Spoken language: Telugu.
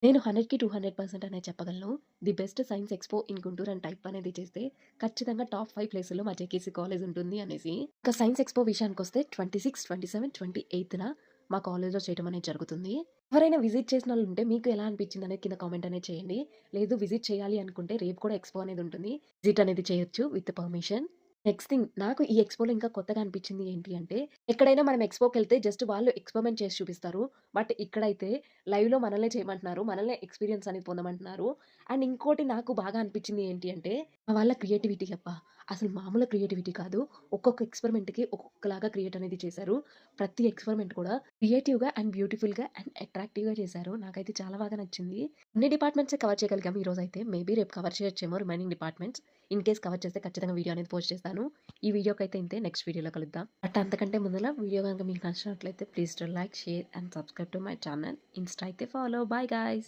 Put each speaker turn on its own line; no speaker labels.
నేను 100కి 200% అనే చెప్పగలను. The best science expo in Guntur అని టైప్ అనేది చేస్తే ఖచ్చితంగా టాప్ 5 ప్లేసుల్లో మా జేకేసీ కాలేజ్ ఉంటుంది అనేసి. ఇక సైన్స్ ఎక్స్‌పో విషయానికొస్తే 26, 27, 28న మా కాలేజ్‌లో చేయడం అనేది జరుగుతుంది. ఎవరైనా విజిట్ చేసినోళ్ళుంటే మీకు ఎలా అనిపించిందనేది కింద కామెంట్ అనేది చేయండి. లేదు విజిట్ చేయాలి అనుకుంటే రేపు కూడా ఎక్స్‌పో అనేది ఉంటుంది. విజిట్ అనేది చేయొచ్చు విత్ పర్మిషన్. నెక్స్ట్ థింగ్ నాకు ఈ ఎక్స్‌పోలో ఇంకా కొత్తగా అనిపించింది ఏంటి అంటే, ఎక్కడైనా మనం ఎక్స్‌పోకెళ్తే జస్ట్ వాళ్ళు ఎక్స్‌పెరిమెంట్ చేసి చూపిస్తారు. బట్ ఇక్కడైతే లైవ్‌లో మనల్నే చేయమంటున్నారు. మనల్నే ఎక్స్‌పీరియన్స్ అనేది పొందమంటున్నారు. అండ్ ఇంకోటి నాకు బాగా అనిపించింది ఏంటి అంటే, వాళ్ళ క్రియేటివిటీ అబ్బా! అసలు మామూలు క్రియేటివిటీ కాదు. ఒక్కొక్క ఎక్స్‌పెరిమెంట్‌కి ఒక్కొక్కలాగా క్రియేట్ అనేది చేశారు. ప్రతి ఎక్స్‌పెరిమెంట్ కూడా క్రియేటివ్‌గా అండ్ బ్యూటిఫుల్‌గా అండ్ అట్రాక్టివ్‌గా చేశారు. నాకైతే చాలా బాగా నచ్చింది. అన్ని డిపార్ట్‌మెంట్సే కవర్ చేయగలిగాం ఈరోజైతే. మేబీ రేపు కవర్ చేయొచ్చేమో remaining departments. In case cover చేస్తే ఖచ్చితంగా వీడియో అనేది పోస్ట్ చేస్తాను. ఈ వీడియోకైతే ఇంతే. నెక్స్ట్ వీడియోలో కలుద్దాం. బట్ అంతకంటే ముందల వీడియో గనుక మీకు నచ్చినట్లయితే please do like, share and subscribe to my channel. Insta అయితే ఫాలో. Bye guys.